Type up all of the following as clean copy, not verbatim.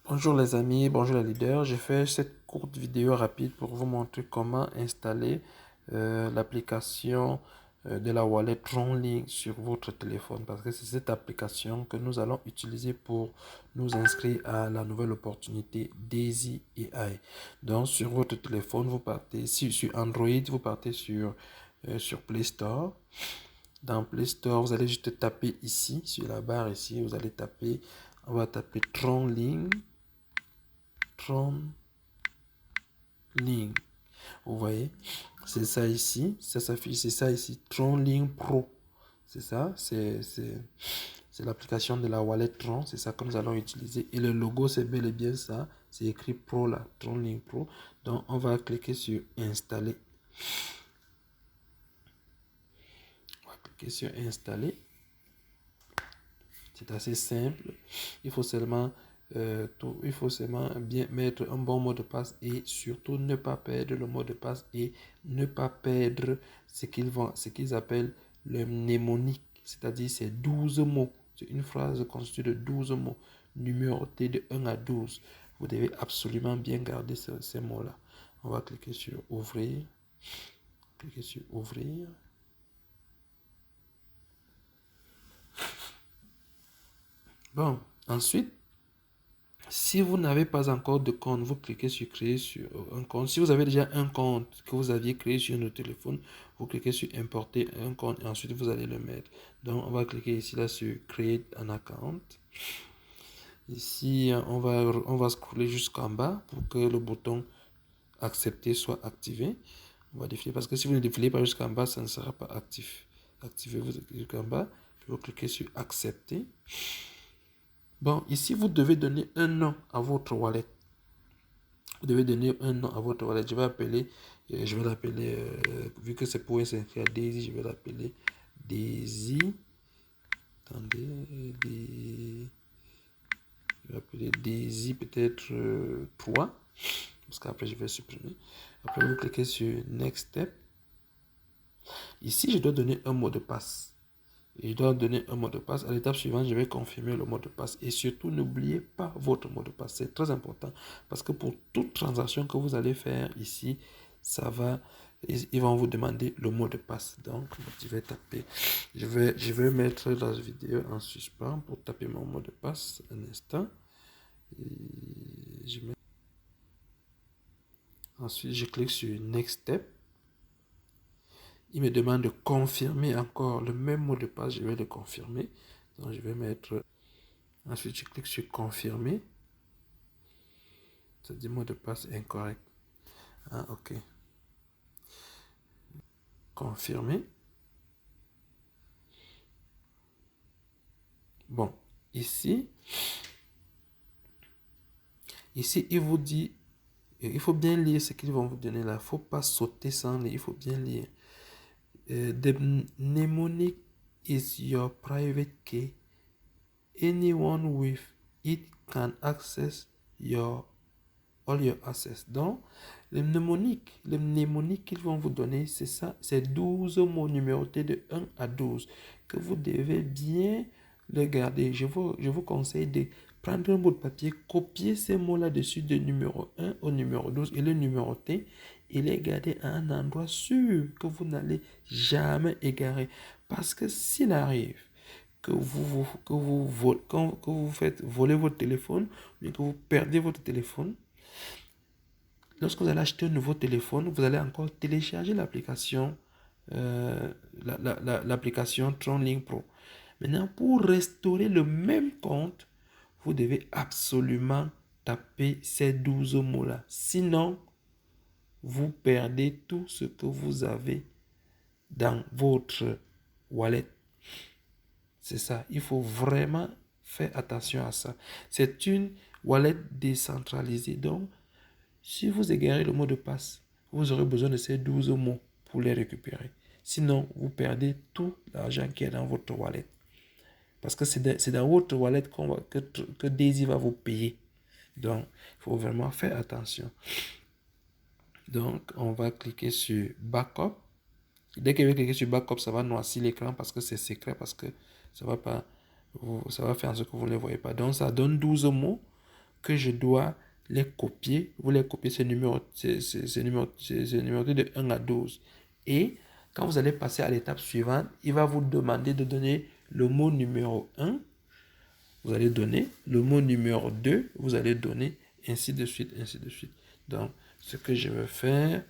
Bonjour les amis, bonjour les leaders. J'ai fait cette courte vidéo rapide pour vous montrer comment installer l'application de la wallet TronLink sur votre téléphone parce que c'est cette application que nous allons utiliser pour nous inscrire à la nouvelle opportunité Daisy AI. Donc sur votre téléphone, vous partez, si sur Android, vous partez sur Play Store. Dans Play Store, vous allez juste taper ici, sur la barre ici, vous allez taper, on va taper TronLink. TronLink. Vous voyez, c'est ça ici, ça s'affiche, c'est ça ici, TronLink Pro. C'est ça, c'est l'application de la wallet Tron, c'est ça que nous allons utiliser. Et le logo, c'est bel et bien ça, c'est écrit Pro là, TronLink Pro. Donc, on va cliquer sur Installer. On va cliquer sur Installer. C'est assez simple. Il faut seulement bien mettre un bon mot de passe et surtout ne pas perdre le mot de passe et ne pas perdre ce qu'ils appellent le mnémonique, c'est-à-dire ces 12 mots. C'est une phrase constituée de 12 mots numérotés de 1 à 12. Vous devez absolument bien garder ces mots-là. On va cliquer sur Ouvrir. Cliquer sur Ouvrir. Bon, ensuite, si vous n'avez pas encore de compte, vous cliquez sur créer sur un compte. Si vous avez déjà un compte que vous aviez créé sur notre téléphone, vous cliquez sur importer un compte et ensuite vous allez le mettre. Donc on va cliquer ici là sur create an account. Ici on va scroller jusqu'en bas pour que le bouton accepter soit activé. On va défiler parce que si vous ne défilez pas jusqu'en bas, ça ne sera pas actif. Activez-vous jusqu'en bas, vous cliquez sur accepter. Bon, ici vous devez donner un nom à votre wallet. Vous devez donner un nom à votre wallet. Je vais l'appeler, vu que c'est pour s'inscrire à Daisy, je vais l'appeler Daisy. Attendez, je vais appeler Daisy peut-être 3. Parce qu'après, je vais supprimer. Après, vous cliquez sur Next Step. Ici, je dois donner un mot de passe. Et je dois donner un mot de passe. À l'étape suivante, je vais confirmer le mot de passe. Et surtout, n'oubliez pas votre mot de passe. C'est très important. Parce que pour toute transaction que vous allez faire ici, ils vont vous demander le mot de passe. Donc, je vais taper. Je vais mettre la vidéo en suspens pour taper mon mot de passe un instant. Ensuite, je clique sur Next Step. Il me demande de confirmer encore le même mot de passe. Je vais le confirmer. Donc, je vais mettre. Ensuite, je clique sur confirmer. Ça dit mot de passe incorrect. Ah, ok. Confirmer. Bon, ici, il vous dit, il faut bien lire ce qu'ils vont vous donner là. Il ne faut pas sauter sans lire, il faut bien lire. The mnemonic is your private key. Anyone with it can access all your access. Donc, le mnémonique qu'ils vont vous donner, c'est ça, c'est 12 mots numérotés de 1 à 12 que vous devez bien le garder. Je vous conseille de prendre un bout de papier, copier ces mots-là dessus de numéro 1 au numéro 12 et le numéroter et les garder à un endroit sûr que vous n'allez jamais égarer. Parce que s'il arrive que vous faites voler votre téléphone, ou que vous perdez votre téléphone, lorsque vous allez acheter un nouveau téléphone, vous allez encore télécharger l'application l'application TronLink Pro. Maintenant, pour restaurer le même compte, vous devez absolument taper ces 12 mots-là. Sinon, vous perdez tout ce que vous avez dans votre wallet. C'est ça. Il faut vraiment faire attention à ça. C'est une wallet décentralisée. Donc, si vous égarez le mot de passe, vous aurez besoin de ces 12 mots pour les récupérer. Sinon, vous perdez tout l'argent qui est dans votre wallet. Parce que c'est dans votre wallet que Daisy va vous payer. Donc, il faut vraiment faire attention. Donc, on va cliquer sur Backup. Dès que vous cliquez sur Backup, ça va noircir l'écran parce que c'est secret, parce que ça va faire en sorte que vous ne les voyez pas. Donc, ça donne 12 mots que je dois les copier. Vous les copiez, c'est numéroté de 1 à 12. Et quand vous allez passer à l'étape suivante, il va vous demander de donner le mot numéro 1. Vous allez donner le mot numéro 2. Vous allez donner ainsi de suite, ainsi de suite. Donc, ce que je vais faire...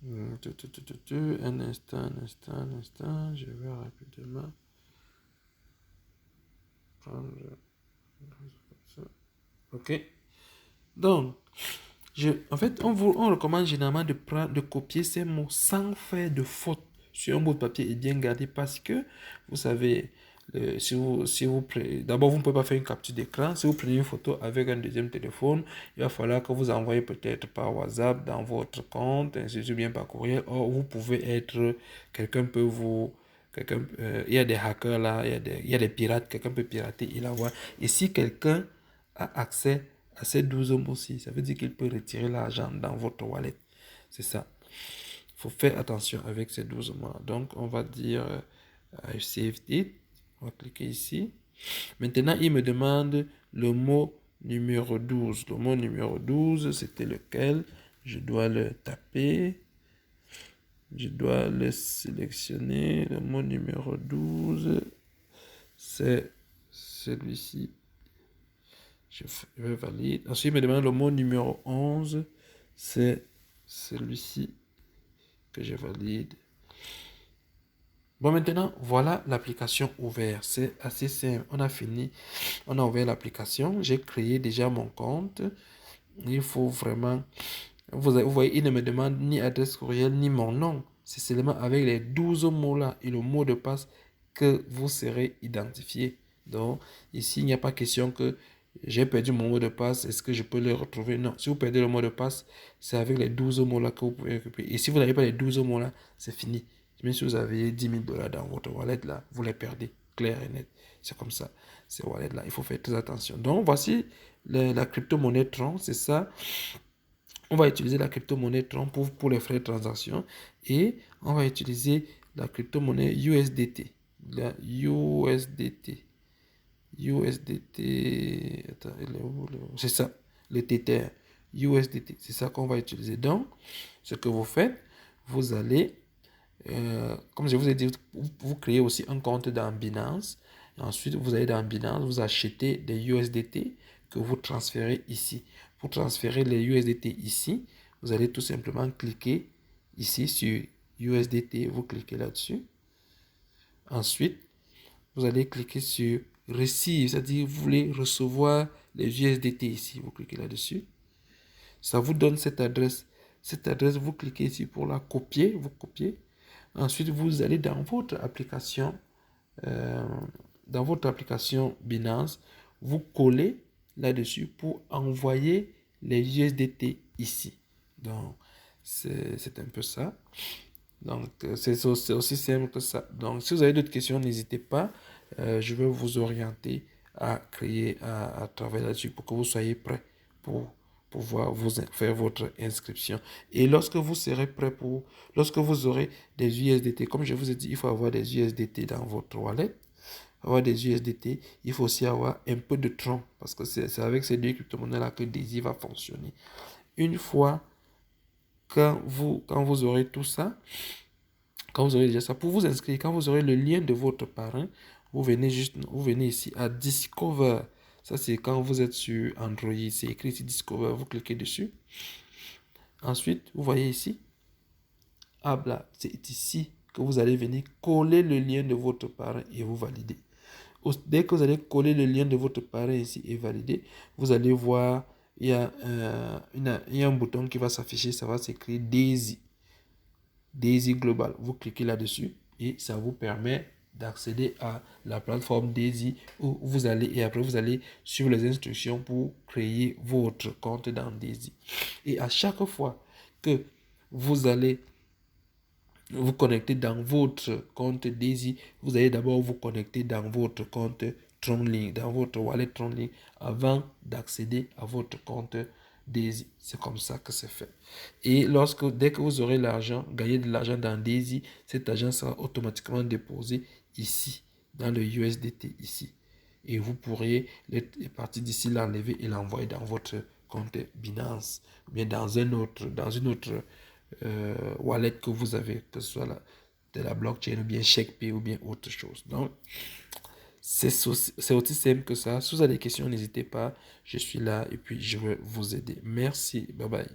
Un instant, je vais rapidement prendre ça. Ok. Donc, en fait, on recommande généralement de copier ces mots sans faire de faute sur un bout de papier et bien garder parce que, vous savez, d'abord, vous ne pouvez pas faire une capture d'écran. Si vous prenez une photo avec un deuxième téléphone, il va falloir que vous envoyez peut-être par WhatsApp dans votre compte, ainsi de suite, bien par courriel. Or, vous pouvez être, il y a des hackers là, il y a des pirates, quelqu'un peut pirater et l'avoir. Et si quelqu'un a accès à ces 12 mots-ci, ça veut dire qu'il peut retirer l'argent dans votre wallet. C'est ça. Il faut faire attention avec ces 12 mots-là. Donc, on va dire I saved it. On va cliquer ici. Maintenant, il me demande le mot numéro 12. Le mot numéro 12, c'était lequel? Je dois le taper. Je dois le sélectionner. Le mot numéro 12, c'est celui-ci. Je vais valider. Ensuite, il me demande le mot numéro 11. C'est celui-ci que je valide. Bon, maintenant, voilà l'application ouverte. C'est assez simple. On a fini. On a ouvert l'application. J'ai créé déjà mon compte. Il faut vraiment... Vous voyez, il ne me demande ni adresse courriel, ni mon nom. C'est seulement avec les 12 mots-là et le mot de passe que vous serez identifié. Donc, ici, il n'y a pas question que j'ai perdu mon mot de passe. Est-ce que je peux le retrouver? Non. Si vous perdez le mot de passe, c'est avec les 12 mots-là que vous pouvez récupérer. Et si vous n'avez pas les 12 mots-là, c'est fini. Même si vous avez 10 000 $ dans votre wallet, là, vous les perdez. Clair et net. C'est comme ça. Ces wallets-là, il faut faire très attention. Donc, voici la crypto-monnaie Tron. C'est ça. On va utiliser la crypto-monnaie Tron pour les frais de transaction. Et on va utiliser la crypto-monnaie USDT. La USDT. USDT. Attends, c'est ça. Le Tether. USDT. C'est ça qu'on va utiliser. Donc, ce que vous faites, vous allez, comme je vous ai dit, vous créez aussi un compte dans Binance. Et ensuite, vous allez dans Binance, vous achetez des USDT que vous transférez ici. Pour transférer les USDT ici, vous allez tout simplement cliquer ici sur USDT. Vous cliquez là-dessus. Ensuite, vous allez cliquer sur Receive, c'est-à-dire vous voulez recevoir les USDT ici. Vous cliquez là-dessus. Ça vous donne cette adresse. Cette adresse, vous cliquez ici pour la copier. Vous copiez. Ensuite, vous allez dans votre application, Binance, vous collez là-dessus pour envoyer les USDT ici. Donc, c'est un peu ça. Donc, c'est aussi simple que ça. Donc, si vous avez d'autres questions, n'hésitez pas. Je vais vous orienter à travailler là-dessus pour que vous soyez prêts pour pouvoir faire votre inscription. Et lorsque vous serez prêt lorsque vous aurez des USDT, comme je vous ai dit, il faut avoir des USDT dans votre wallet. Avoir des USDT, il faut aussi avoir un peu de Tron parce que c'est avec ces deux crypto-monnaies-là que Daisy va fonctionner. Une fois quand vous aurez tout ça, quand vous aurez déjà ça, pour vous inscrire, quand vous aurez le lien de votre parrain, vous venez ici à Discover. Ça, c'est quand vous êtes sur Android. C'est écrit ici Discover. Vous cliquez dessus. Ensuite, vous voyez ici. Ah, là, c'est ici que vous allez venir coller le lien de votre parrain et vous valider. Dès que vous allez coller le lien de votre parrain ici et valider, vous allez voir, il y a un bouton qui va s'afficher. Ça va s'écrire Daisy. Daisy Global. Vous cliquez là-dessus et ça vous permet d'accéder à la plateforme Daisy où vous allez, et après vous allez suivre les instructions pour créer votre compte dans Daisy. Et à chaque fois que vous allez vous connecter dans votre compte Daisy, vous allez d'abord vous connecter dans votre compte TronLink, dans votre wallet TronLink avant d'accéder à votre compte Daisy. C'est comme ça que c'est fait. Et dès que vous aurez l'argent, gagné de l'argent dans Daisy, cet argent sera automatiquement déposé ici dans le USDT ici. Et vous pourriez les parties d'ici l'enlever et l'envoyer dans votre compte Binance, ou bien dans une autre wallet que vous avez, que ce soit de la blockchain ou bien CheckPay ou bien autre chose. Donc, c'est aussi simple que ça. Si vous avez des questions, n'hésitez pas. Je suis là et puis je vais vous aider. Merci. Bye bye.